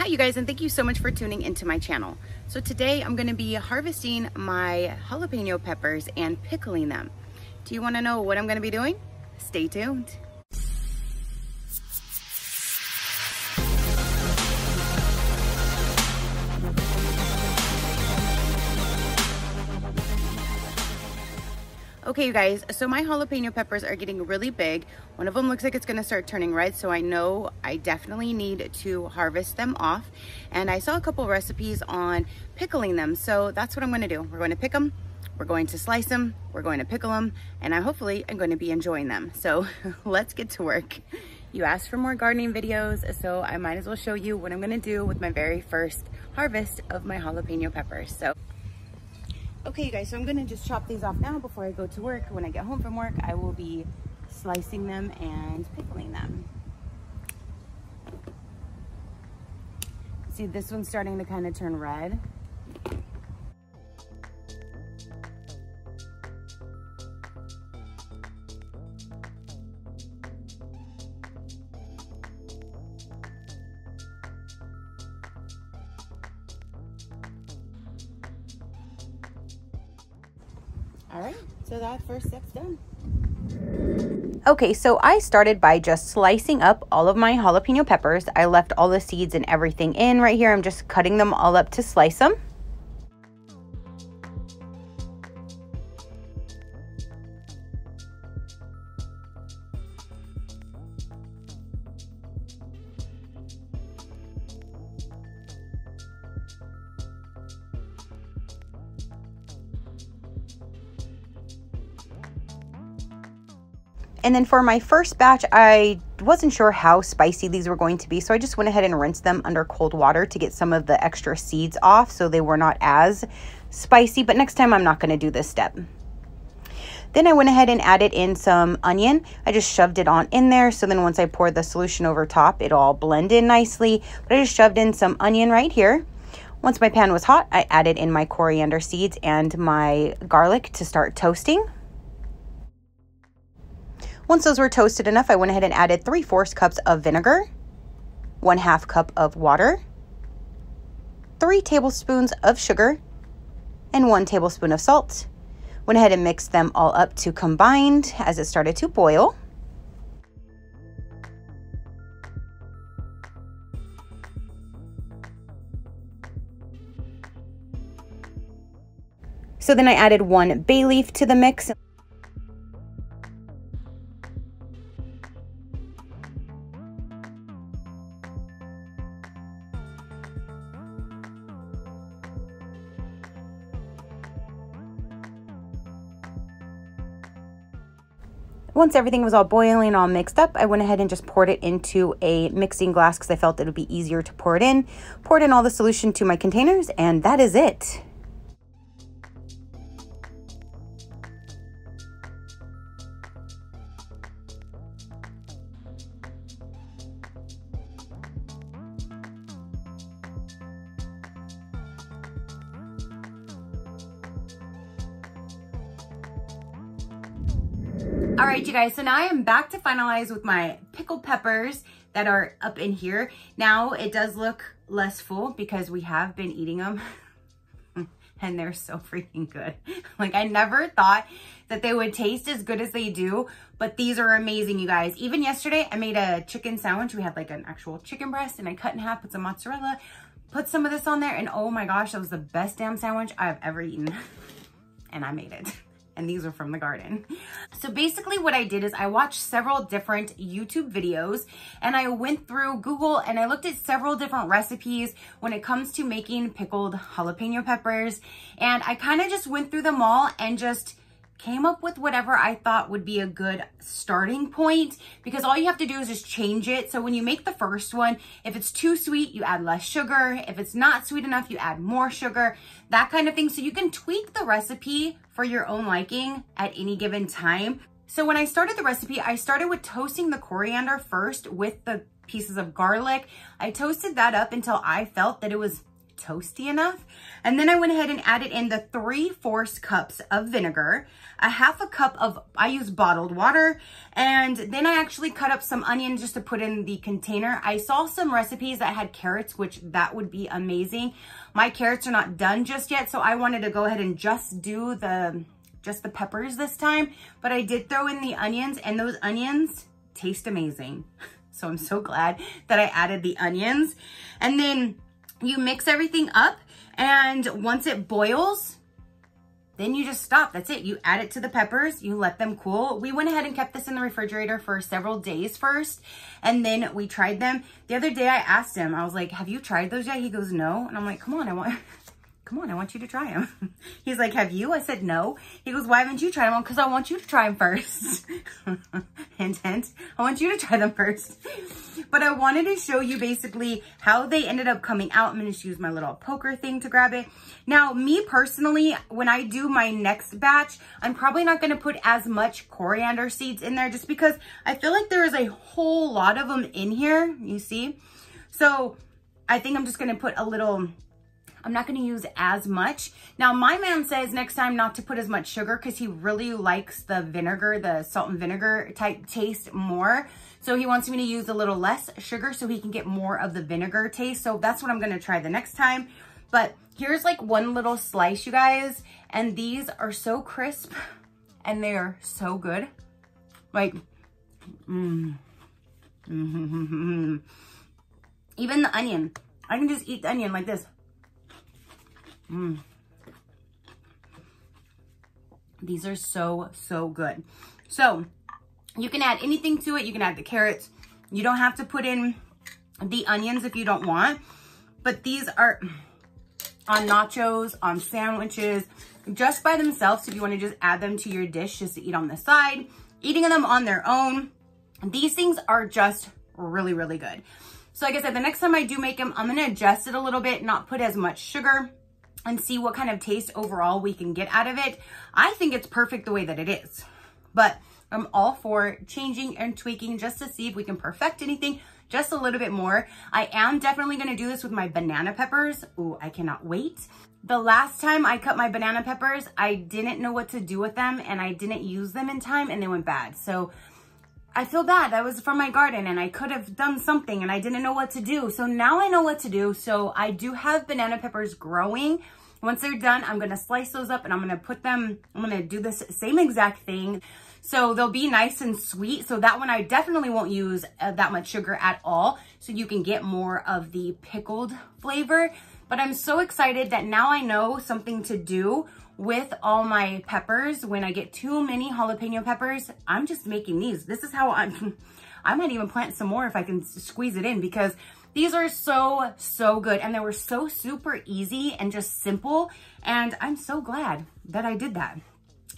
Hi you guys, and thank you so much for tuning into my channel. So today I'm going to be harvesting my jalapeno peppers and pickling them. Do you want to know what I'm going to be doing? Stay tuned. Okay, you guys, so my jalapeno peppers are getting really big. One of them looks like it's gonna start turning red, so I know I definitely need to harvest them off. And I saw a couple recipes on pickling them, so that's what I'm gonna do. We're going to pick them, we're going to slice them, we're going to pickle them, and I'm going to be enjoying them. So let's get to work. You asked for more gardening videos, so I might as well show you what I'm gonna do with my very first harvest of my jalapeno peppers. Okay, you guys, so I'm gonna just chop these off now before I go to work. When I get home from work, I will be slicing them and pickling them. See, this one's starting to kind of turn red. All right, so that first step's done. Okay, so I started by just slicing up all of my jalapeno peppers. I left all the seeds and everything in right here. I'm just cutting them all up to slice them. And then for my first batch, I wasn't sure how spicy these were going to be, so I just went ahead and rinsed them under cold water to get some of the extra seeds off so they were not as spicy, but next time I'm not going to do this step. Then I went ahead and added in some onion. I just shoved it on in there, so then once I poured the solution over top, it all blended in nicely, but I just shoved in some onion right here. Once my pan was hot, I added in my coriander seeds and my garlic to start toasting. Once those were toasted enough, I went ahead and added 3/4 cups of vinegar, 1/2 cup of water, 3 tablespoons of sugar, and 1 tablespoon of salt. Went ahead and mixed them all up to combined as it started to boil. So then I added 1 bay leaf to the mix. Once everything was all boiling, all mixed up, I went ahead and just poured it into a mixing glass because I felt it would be easier to pour it in. Poured in all the solution to my containers, and that is it. All right, you guys, so now I am back to finalize with my pickled peppers that are up in here. Now it does look less full because we have been eating them and they're so freaking good. Like, I never thought that they would taste as good as they do, but these are amazing, you guys. Even yesterday, I made a chicken sandwich. We had like an actual chicken breast and I cut in half, put some mozzarella, put some of this on there, and oh my gosh, that was the best damn sandwich I've ever eaten. And I made it. And these are from the garden. So basically what I did is I watched several different YouTube videos and I went through Google and I looked at several different recipes when it comes to making pickled jalapeno peppers. And I kind of just went through them all and just came up with whatever I thought would be a good starting point, because all you have to do is just change it. So when you make the first one, if it's too sweet, you add less sugar. If it's not sweet enough, you add more sugar, that kind of thing. So you can tweak the recipe for your own liking at any given time. So when I started the recipe, I started with toasting the coriander first with the pieces of garlic. I toasted that up until I felt that it was toasty enough. And then I went ahead and added in the 3/4 cups of vinegar, a 1/2 cup of, I use bottled water, and then I actually cut up some onions just to put in the container. I saw some recipes that had carrots, which that would be amazing. My carrots are not done just yet, so I wanted to go ahead and just do just the peppers this time, but I did throw in the onions, and those onions taste amazing. So I'm so glad that I added the onions. And then you mix everything up, and once it boils, then you just stop. That's it. You add it to the peppers, you let them cool. We went ahead and kept this in the refrigerator for several days first, and then we tried them. The other day I asked him, I was like, have you tried those yet? He goes, no. And I'm like, come on, I want you to try them. He's like, have you? I said, no. He goes, why haven't you tried them? Because I want you to try them first. Hint, hint. I want you to try them first. But I wanted to show you basically how they ended up coming out. I'm going to just use my little poker thing to grab it. Now, me personally, when I do my next batch, I'm probably not going to put as much coriander seeds in there just because I feel like there is a whole lot of them in here. You see? So I think I'm just going to put a little... I'm not going to use as much. Now, my man says next time not to put as much sugar because he really likes the vinegar, the salt and vinegar type taste more. So he wants me to use a little less sugar so he can get more of the vinegar taste. So that's what I'm going to try the next time. But here's like one little slice, you guys. And these are so crisp and they are so good. Like, even the onion. I can just eat the onion like this. These are so, so good. So you can add anything to it. You can add the carrots. You don't have to put in the onions if you don't want, but these are on nachos, on sandwiches, just by themselves. If you want to just add them to your dish just to eat on the side, eating them on their own. These things are just really, really good. So like I said, the next time I do make them, I'm going to adjust it a little bit, not put as much sugar, and see what kind of taste overall we can get out of it. I think it's perfect the way that it is, but I'm all for changing and tweaking just to see if we can perfect anything just a little bit more. I am definitely going to do this with my banana peppers. Ooh, I cannot wait. The last time I cut my banana peppers, I didn't know what to do with them and I didn't use them in time and they went bad. So I feel bad. That was from my garden and I could have done something and I didn't know what to do. So now I know what to do. So I do have banana peppers growing. Once they're done, I'm going to slice those up and I'm going to put them, I'm going to do this same exact thing. So they'll be nice and sweet. So that one I definitely won't use that much sugar at all. So you can get more of the pickled flavor. But I'm so excited that now I know something to do with all my peppers. When I get too many jalapeno peppers, I'm just making these. This is how I might even plant some more if I can squeeze it in because these are so, so good. And they were so super easy and just simple. And I'm so glad that I did that.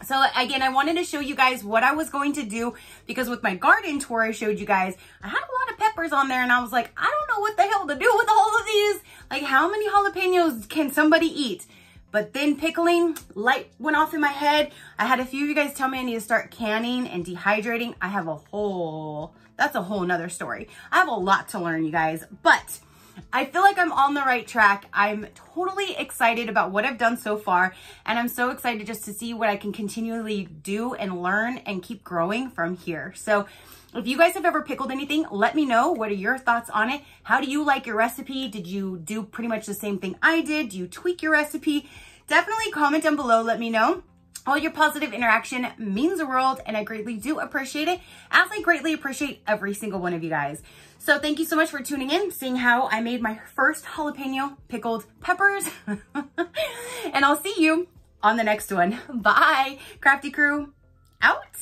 So again, I wanted to show you guys what I was going to do because with my garden tour I showed you guys, I had a lot of peppers on there and I was like, I don't know what the hell to do with all of these. Like how many jalapenos can somebody eat? But then pickling, light went off in my head. I had a few of you guys tell me I need to start canning and dehydrating. I have that's a whole nother story. I have a lot to learn, you guys, but I feel like I'm on the right track. I'm totally excited about what I've done so far. And I'm so excited just to see what I can continually do and learn and keep growing from here. So if you guys have ever pickled anything, let me know. What are your thoughts on it? How do you like your recipe? Did you do pretty much the same thing I did? Do you tweak your recipe? Definitely comment down below. Let me know. All your positive interaction means the world and I greatly do appreciate it, as I greatly appreciate every single one of you guys. So thank you so much for tuning in, seeing how I made my first jalapeno pickled peppers. And I'll see you on the next one. Bye. Crafty crew, out.